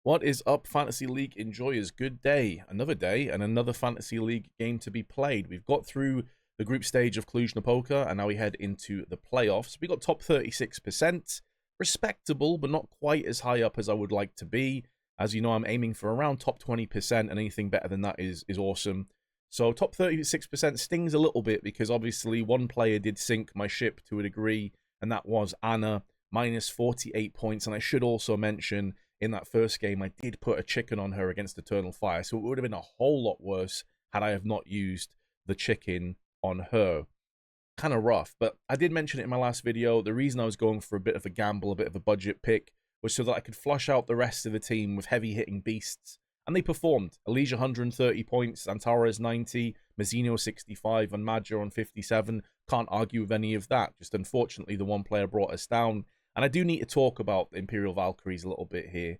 What is up, Fantasy League enjoyers? Good day. Another day and another Fantasy League game to be played. We've got through the group stage of Cluj-Napoca, and now we head into the playoffs. We got top 36%. Respectable, but not quite as high up as I would like to be. As you know, I'm aiming for around top 20%, and anything better than that is awesome. So top 36% stings a little bit because obviously one player did sink my ship to a degree, and that was Anna, minus 48 points. And I should also mention, in that first game, I did put a chicken on her against Eternal Fire, so it would have been a whole lot worse had I have not used the chicken on her. Kind of rough, but I did mention it in my last video. The reason I was going for a bit of a gamble, a bit of a budget pick, was so that I could flush out the rest of the team with heavy-hitting beasts, and they performed. Alicia 130 points, Antares 90, Mazzino 65, and Madger on 57. Can't argue with any of that. Just unfortunately, the one player brought us down. And I do need to talk about the Imperial Valkyries a little bit here.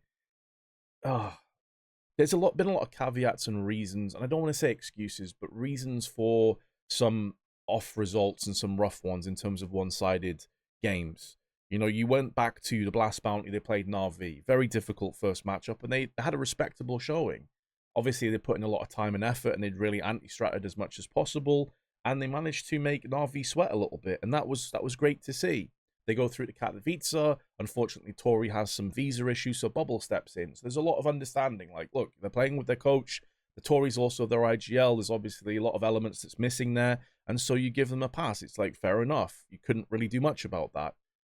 There's been a lot of caveats and reasons, and I don't want to say excuses, but reasons for some off results and some rough ones in terms of one-sided games. You know, you went back to the Blast Bounty, they played Na'Vi. Very difficult first matchup, and they had a respectable showing. Obviously, they put in a lot of time and effort, and they'd really anti-stratted as much as possible, and they managed to make Na'Vi sweat a little bit, and that was great to see. They go through to Katowice. Unfortunately, Tori has some visa issues, so Bubble steps in. So there's a lot of understanding. Like, look, they're playing with their coach. The Tori's also their IGL. There's obviously a lot of elements that's missing there. And so you give them a pass. It's like, fair enough. You couldn't really do much about that.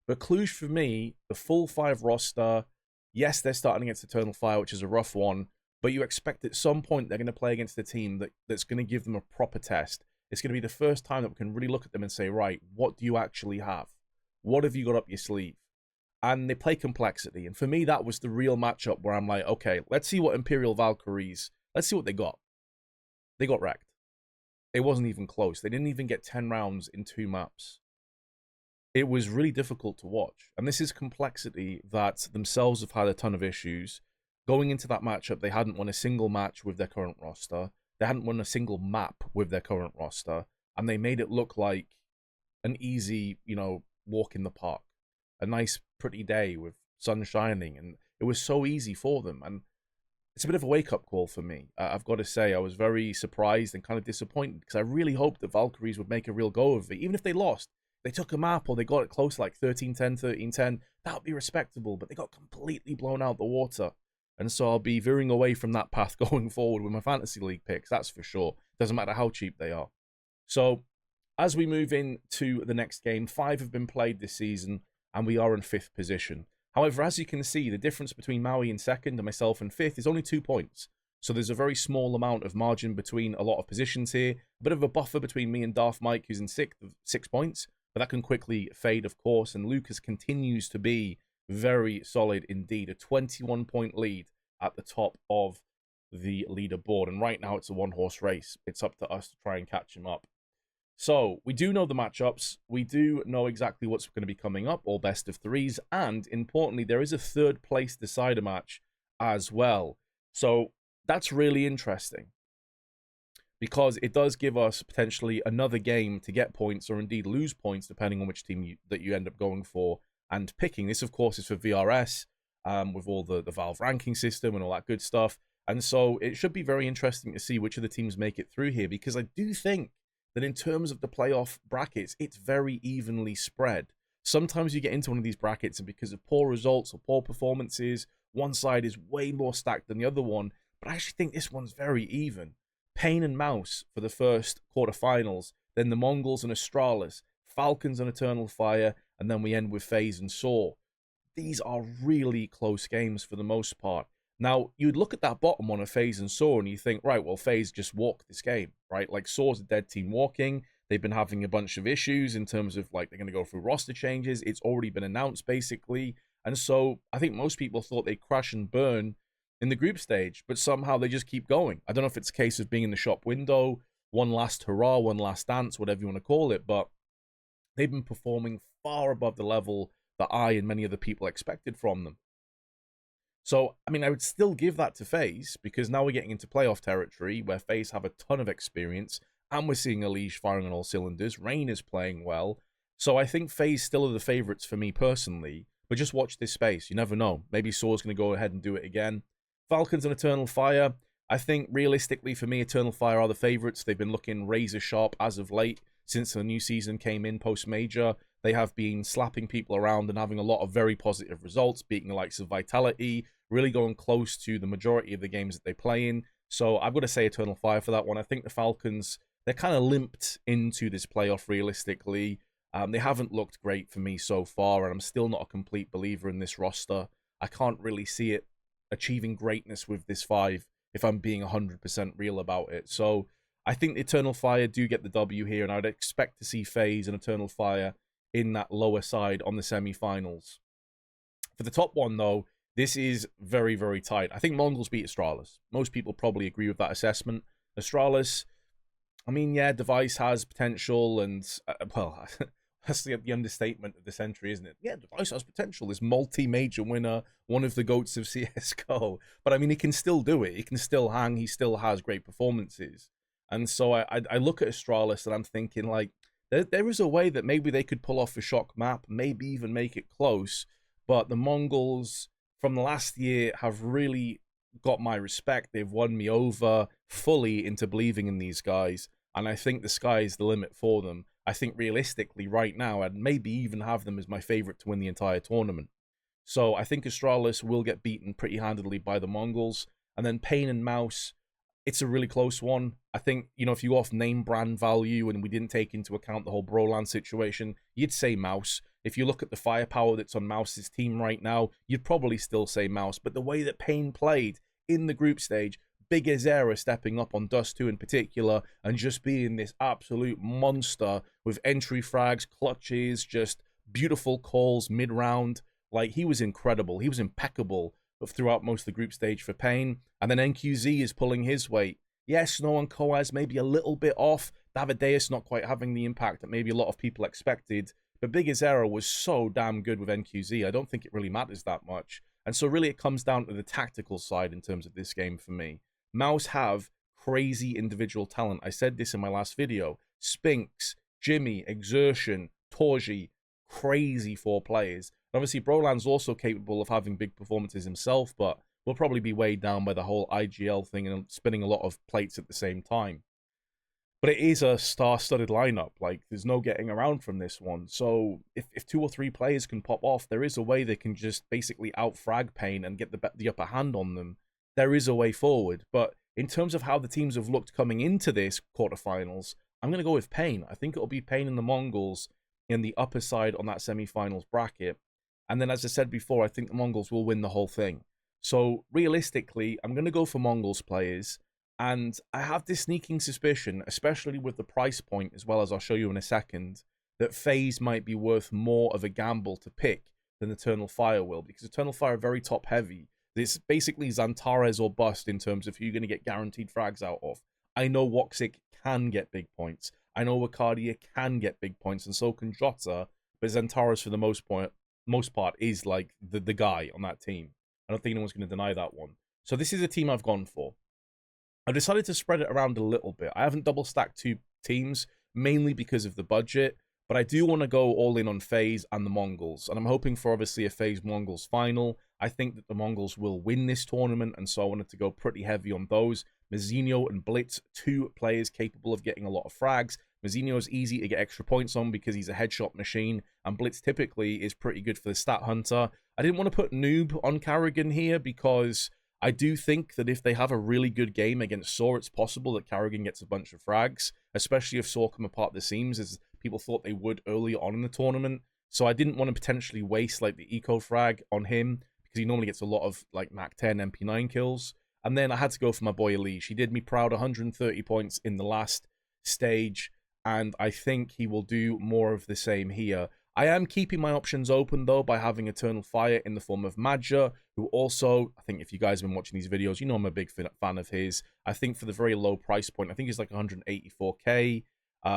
But Cluj, for me, the full 5 roster, yes, they're starting against Eternal Fire, which is a rough one. But you expect at some point they're going to play against a team that's going to give them a proper test. It's going to be the first time that we can really look at them and say, right, what do you actually have? What have you got up your sleeve? And they play complexity. And for me, that was the real matchup where I'm like, okay, let's see what Imperial Valkyries, let's see what they got. They got wrecked. It wasn't even close. They didn't even get 10 rounds in 2 maps. It was really difficult to watch. And this is complexity that themselves have had a ton of issues. Going into that matchup, they hadn't won a single match with their current roster. They hadn't won a single map with their current roster. And they made it look like an easy, walk in the park, a nice pretty day with sun shining, and it was so easy for them. And it's a bit of a wake-up call for me. I've got to say, I was very surprised and kind of disappointed because I really hoped the Valkyries would make a real go of it. Even if they lost, they took a map or they got it close, like 13-10, 13-10, that would be respectable, but they got completely blown out the water. And so I'll be veering away from that path going forward with my Fantasy League picks, that's for sure. Doesn't matter how cheap they are. So as we move into the next game, 5 have been played this season, and we are in 5th position. However, as you can see, the difference between Maui in 2nd and myself in 5th is only 2 points. So there's a very small amount of margin between a lot of positions here. A bit of a buffer between me and Darth Mike, who's in 6th, of 6 points. But that can quickly fade, of course, and Lucas continues to be very solid indeed. A 21-point lead at the top of the leaderboard. And right now, it's a one-horse race. It's up to us to try and catch him up. So, we do know the matchups, we do know exactly what's going to be coming up, all best of 3s, and importantly, there is a 3rd place decider match as well. So, that's really interesting, because it does give us potentially another game to get points, or indeed lose points, depending on which team that you end up going for and picking. This, of course, is for VRS, with all the Valve ranking system and all that good stuff, and so it should be very interesting to see which of the teams make it through here, because I do think that in terms of the playoff brackets, it's very evenly spread. Sometimes you get into one of these brackets, and because of poor results or poor performances, one side is way more stacked than the other one, but I actually think this one's very even. paiN and Mouse for the first quarterfinals, then the Mongols and Astralis, Falcons and Eternal Fire, and then we end with FaZe and Saw. These are really close games for the most part. Now, you'd look at that bottom one of FaZe and Saw and you think, right, well, FaZe just walked this game, right? Like, Saw's a dead team walking. They've been having a bunch of issues in terms of, like, they're going to go through roster changes. It's already been announced, basically. And so I think most people thought they'd crash and burn in the group stage, but somehow they just keep going. I don't know if it's a case of being in the shop window, one last hurrah, one last dance, whatever you want to call it, but they've been performing far above the level that I and many other people expected from them. So, I mean, I would still give that to FaZe, because now we're getting into playoff territory where FaZe have a ton of experience, and we're seeing Elige firing on all cylinders. Rain is playing well. So I think FaZe still are the favorites for me personally, but just watch this space. You never know. Maybe Saw's going to go ahead and do it again. Falcons and Eternal Fire. I think realistically for me, Eternal Fire are the favorites. They've been looking razor sharp as of late since the new season came in post-major. They have been slapping people around and having a lot of very positive results, beating the likes of Vitality, really going close to the majority of the games that they play in. So I've got to say Eternal Fire for that one. I think the Falcons, they're kind of limped into this playoff realistically. They haven't looked great for me so far, and I'm still not a complete believer in this roster. I can't really see it achieving greatness with this 5 if I'm being 100% real about it. So I think the Eternal Fire do get the W here, and I'd expect to see FaZe and Eternal Fire in that lower side on the semi-finals. For the top one, though, this is very, very tight. I think Mongols beat Astralis. Most people probably agree with that assessment. Astralis, I mean, yeah, Device has potential, and, well, that's the understatement of the century, isn't it? Yeah, Device has potential. This multi-major winner, one of the GOATs of CSGO. But, I mean, he can still do it. He can still hang. He still has great performances. And so I look at Astralis, and I'm thinking, like, there is a way that maybe they could pull off a shock map, maybe even make it close. But the Mongols from the last year have really got my respect. They've won me over fully into believing in these guys. And I think the sky is the limit for them. I think realistically right now, I'd maybe even have them as my favorite to win the entire tournament. So I think Astralis will get beaten pretty handedly by the Mongols. And then paiN and Mouse, it's a really close one. I think, you know, if you go off name brand value and we didn't take into account the whole Broland situation, you'd say Mouse. If you look at the firepower that's on Mouse's team right now, you'd probably still say Mouse. But the way that paiN played in the group stage, Big Azera stepping up on Dust 2 in particular and just being this absolute monster with entry frags, clutches, just beautiful calls mid-round. Like, he was incredible. He was impeccable throughout most of the group stage for paiN. And then NQZ is pulling his weight. Yes, Snow and Coaz maybe a little bit off. Davideus not quite having the impact that maybe a lot of people expected. But Big Azera was so damn good with NQZ. I don't think it really matters that much. And so really it comes down to the tactical side in terms of this game for me. Mouse have crazy individual talent. I said this in my last video. Spinks, Jimmy, Exertion, Torji, crazy 4 players. Obviously, Broland's also capable of having big performances himself, but will probably be weighed down by the whole IGL thing and spinning a lot of plates at the same time. But it is a star-studded lineup. Like, there's no getting around from this one. So if 2 or 3 players can pop off, there is a way they can just basically out-frag paiN and get the upper hand on them. There is a way forward. But in terms of how the teams have looked coming into this quarterfinals, I'm going to go with paiN. I think it'll be paiN and the Mongols in the upper side on that semi-finals bracket. And then, as I said before, I think the Mongols will win the whole thing. So, realistically, I'm going to go for Mongols players. And I have this sneaking suspicion, especially with the price point, as well as I'll show you in a second, that FaZe might be worth more of a gamble to pick than Eternal Fire will. Because Eternal Fire are very top-heavy. It's basically Xantares or bust in terms of who you're going to get guaranteed frags out of. I know Woxic can get big points. I know Wakadia can get big points, and so can Jota. But Xantares, for the most part, is like the guy on that team. I don't think anyone's going to deny that one. So this is a team I've gone for. I've decided to spread it around a little bit. I haven't double stacked 2 teams, mainly because of the budget, but I do want to go all in on FaZe and the Mongols, and I'm hoping for obviously a FaZe Mongols final. I think that the Mongols will win this tournament, and so I wanted to go pretty heavy on those. Mazinho and Blitz, 2 players capable of getting a lot of frags. Mazinho is easy to get extra points on because he's a headshot machine, and Blitz typically is pretty good for the stat hunter. I didn't want to put Noob on Karrigan here because I do think that if they have a really good game against Saw, it's possible that Karrigan gets a bunch of frags, especially if Saw come apart the seams, as people thought they would early on in the tournament. So I didn't want to potentially waste like the eco frag on him because he normally gets a lot of like Mac 10 MP9 kills. And then I had to go for my boy Elish. He did me proud, 130 points in the last stage, and I think he will do more of the same here. I am keeping my options open, though, by having Eternal Fire in the form of Madja, who also, I think if you guys have been watching these videos, you know I'm a big fan of his. I think for the very low price point, I think he's like 184k,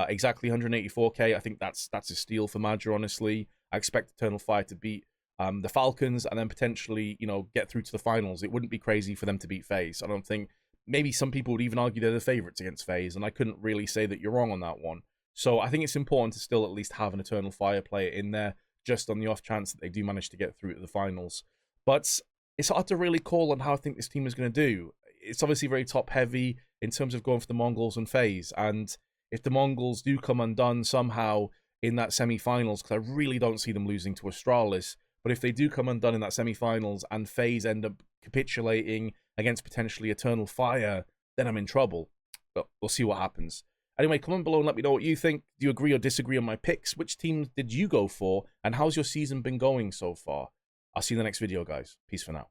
exactly 184k. I think that's a steal for Madja, honestly. I expect Eternal Fire to beat the Falcons and then potentially, you know, get through to the finals. It wouldn't be crazy for them to beat FaZe. I don't think, maybe some people would even argue they're the favorites against FaZe, and I couldn't really say that you're wrong on that one. So I think it's important to still at least have an Eternal Fire player in there, just on the off chance that they do manage to get through to the finals. But it's hard to really call on how I think this team is going to do. It's obviously very top heavy in terms of going for the Mongols and FaZe. And if the Mongols do come undone somehow in that semi-finals, because I really don't see them losing to Astralis, but if they do come undone in that semi-finals and FaZe end up capitulating against potentially Eternal Fire, then I'm in trouble. But we'll see what happens. Anyway, comment below and let me know what you think. Do you agree or disagree on my picks? Which teams did you go for? And how's your season been going so far? I'll see you in the next video, guys. Peace for now.